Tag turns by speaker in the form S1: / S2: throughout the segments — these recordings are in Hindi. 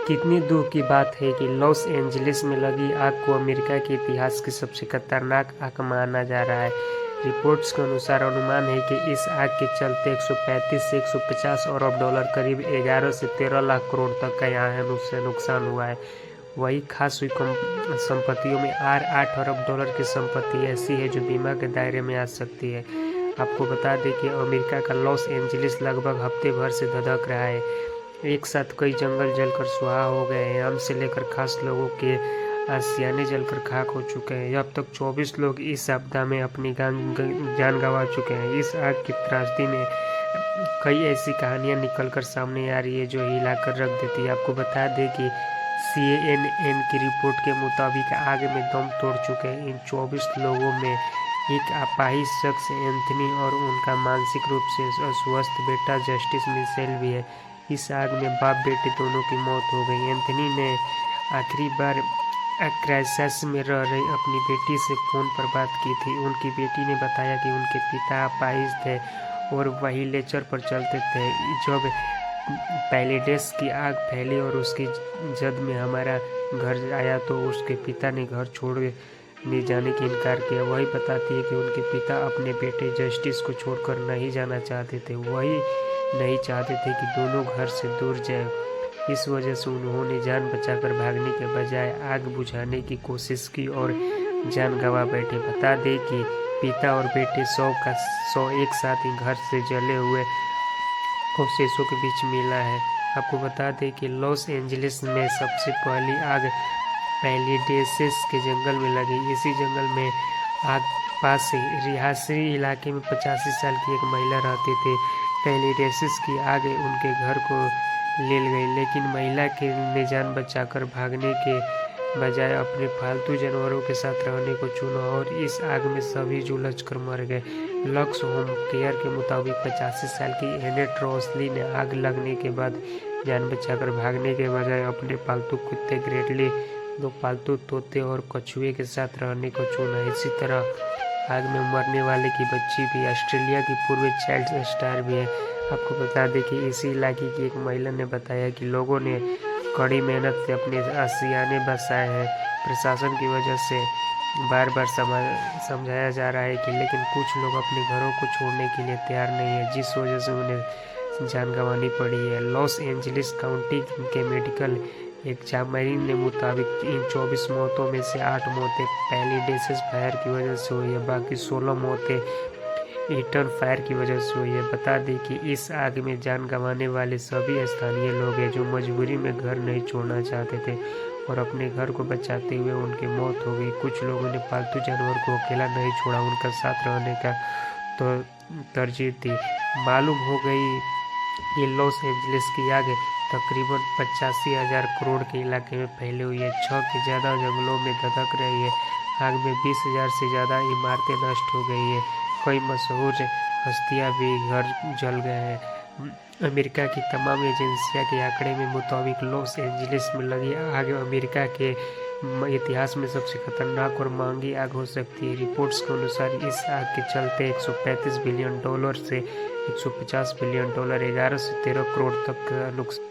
S1: कितनी दुख की बात है कि लॉस एंजलिस में लगी आग को अमेरिका के इतिहास की सबसे खतरनाक आग माना जा रहा है। रिपोर्ट्स के अनुसार अनुमान है कि इस आग के चलते 135 से 150 अरब डॉलर करीब 11 से 13 लाख करोड़ तक का यहाँ से नुकसान हुआ है। वही खास हुई संपत्तियों में 8 अरब डॉलर की संपत्ति ऐसी है जो बीमा के दायरे में आ सकती है। आपको बता दें कि अमेरिका का लॉस एंजलिस लगभग हफ्ते भर से धधक रहा है। एक साथ कई जंगल जलकर सुहा हो गए हैं। आम से लेकर खास लोगों के आशियाने जलकर खाक हो चुके हैं। अब तक 24 लोग इस आपदा में अपनी जान गंवा चुके हैं। इस आग की त्रासदी में कई ऐसी कहानियां निकलकर सामने आ रही है जो हिलाकर रख देती है। आपको बता दें कि CNN की रिपोर्ट के मुताबिक आग में दम तोड़ चुके हैं इन 24 लोगों में एक अपाहिज शख्स एंथनी और उनका मानसिक रूप से अस्वस्थ बेटा जस्टिस मिशेल भी है। इस आग में बाप बेटे दोनों की मौत हो गई। एंथनी ने आखिरी बार क्राइसिस में रह रही अपनी बेटी से फ़ोन पर बात की थी। उनकी बेटी ने बताया कि उनके पिता अपाहिज थे और वही लेचर पर चलते थे। जब पैलेडेस की आग फैली और उसकी जद में हमारा घर आया तो उसके पिता ने घर छोड़ ले जाने की इनकार किया। वही बताती है कि उनके पिता अपने बेटे जस्टिस को छोड़कर नहीं जाना चाहते थे। वही नहीं चाहते थे कि दोनों घर से दूर जाए। इस वजह से उन्होंने जान बचाकर भागने के बजाय आग बुझाने की कोशिश की और जान गंवा बैठे। बता दें कि पिता और बेटे 100 एक साथ ही घर से जले हुए अवशेषों के बीच मिला है। आपको बता दें कि लॉस एंजलिस में सबसे पहली आग पैलिडेसेस के जंगल में लगी। इसी जंगल में आग पास रिहायशी इलाके में 85 साल की एक महिला रहती थी। पैलिडेसेस की आग उनके घर को ले गई, लेकिन महिला ने जान बचाकर भागने के बजाय अपने पालतू जानवरों के साथ रहने को चुना और इस आग में सभी झुलस कर मर गए। लक्स होम केयर के मुताबिक 85 साल की एनेट रॉसली ने आग लगने के बाद जान बचाकर भागने के बजाय अपने पालतू कुत्ते ग्रेटली, 2 पालतू तोते और कछुए के साथ रहने को चुना। इसी तरह आग में मरने वाले की बच्ची भी ऑस्ट्रेलिया की पूर्व चाइल्ड स्टार भी है। आपको बता दें कि इसी इलाके की एक महिला ने बताया कि लोगों ने कड़ी मेहनत से अपने आशियाने बसाए हैं। प्रशासन की वजह से बार बार समझाया जा रहा है कि लेकिन कुछ लोग अपने घरों को छोड़ने के लिए तैयार नहीं है, जिस वजह से उन्हें जान गंवानी पड़ी है। लॉस एंजलिस काउंटी के मेडिकल एग्जामिनर के मुताबिक इन 24 मौतों में से 8 मौतें पैलिडेसेस फायर की वजह से हुई है, बाकी 16 मौतें ईटन फायर की वजह से हुई है। बता दें कि इस आग में जान गंवाने वाले सभी स्थानीय लोग हैं जो मजबूरी में घर नहीं छोड़ना चाहते थे और अपने घर को बचाते हुए उनकी मौत हो गई। कुछ लोगों ने पालतू जानवर को अकेला नहीं छोड़ा, उनका साथ रहने का तो तरजीह दी। मालूम हो गई कि लॉस एंजलिस की आग तकरीबन 85,000 करोड़ के इलाके में फैली हुई है। 6 के ज़्यादा जंगलों में धधक रही है। आग में 20,000 से ज़्यादा इमारतें नष्ट हो गई है। कई मशहूर हस्तियां भी घर जल गए हैं। अमेरिका की तमाम एजेंसियां के आंकड़े में मुताबिक लॉस एंजलिस में लगी आग अमेरिका के इतिहास में सबसे खतरनाक और महंगी आग हो सकती है। रिपोर्ट्स के अनुसार इस आग के चलते 135 बिलियन डॉलर से 150 बिलियन डॉलर 11 से 13 करोड़ तक का नुकसान।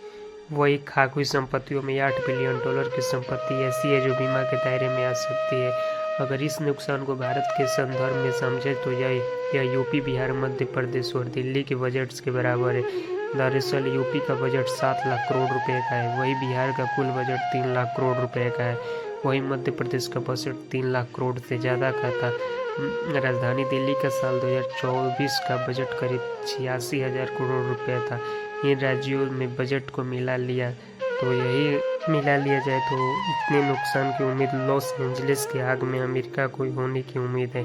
S1: वही खाक हुई संपत्तियों में 8 बिलियन डॉलर की संपत्ति ऐसी है जो बीमा के दायरे में आ सकती है। अगर इस नुकसान को भारत के संदर्भ में समझे तो यह यूपी, बिहार, मध्य प्रदेश और दिल्ली के बजट्स के बराबर है। दरअसल यूपी का बजट 7 लाख करोड़ रुपए का है, वही बिहार का कुल बजट 3 लाख करोड़ रुपए का है, वही मध्य प्रदेश का बजट 3 लाख करोड़ से ज़्यादा का था। राजधानी दिल्ली का साल 2024 का बजट करीब 86,000 करोड़ रुपए था। इन राज्यों में बजट को मिला लिया जाए तो इतने नुकसान की उम्मीद लॉस एंजलिस की आग में अमेरिका को होने की उम्मीद है।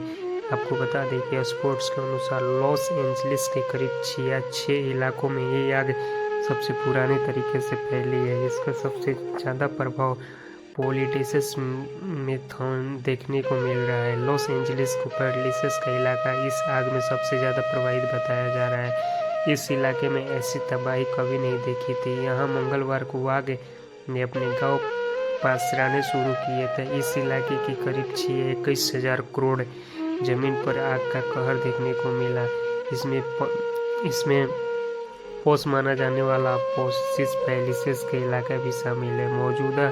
S1: आपको बता दें कि स्पोर्ट्स के अनुसार लॉस एंजलिस के करीब 6 इलाकों में ये आग सबसे पुराने तरीके से फैली है। इसका सबसे ज़्यादा प्रभाव पैलिडेसेस में देखने को मिल रहा है। लॉस एंजलिस को पैलिडेसेस का इलाका इस आग में सबसे ज़्यादा प्रभावित बताया जा रहा है। इस इलाके में ऐसी तबाही कभी नहीं देखी थी। यहाँ मंगलवार को आग ने अपने गांव पसराने शुरू किए थे। इस इलाके की करीब 21,000 करोड़ जमीन पर आग का कहर देखने को मिला। इसमें पोस माना जाने वाला पोसिस पैलिसेस के इलाका भी शामिल है। मौजूदा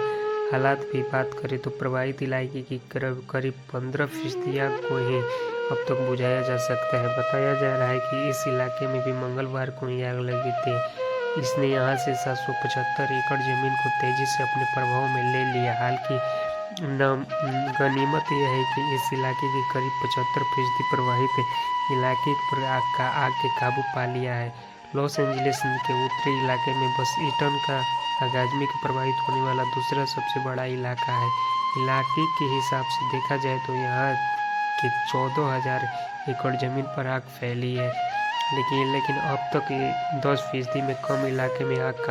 S1: हालात की बात करें तो प्रभावित इलाके की करीब 15% आग को ही अब तक बुझाया जा सकता है। बताया जा रहा है कि इस इलाके में भी मंगलवार को ही आग लगी थी। इसने यहां से 775 एकड़ जमीन को तेजी से अपने प्रभाव में ले लिया। हालांकि गनीमत यह है कि इस इलाके के करीब 75% प्रभावित इलाके पर आग के काबू पा लिया है। लॉस एंजलिस के उत्तरी इलाके में बस ईस्टन का आगामी के प्रभावित होने वाला दूसरा सबसे बड़ा इलाका है। इलाके के हिसाब से देखा जाए तो यहाँ के 14,000 एकड़ जमीन पर आग फैली है, लेकिन अब तक 10% में कम इलाके में आग का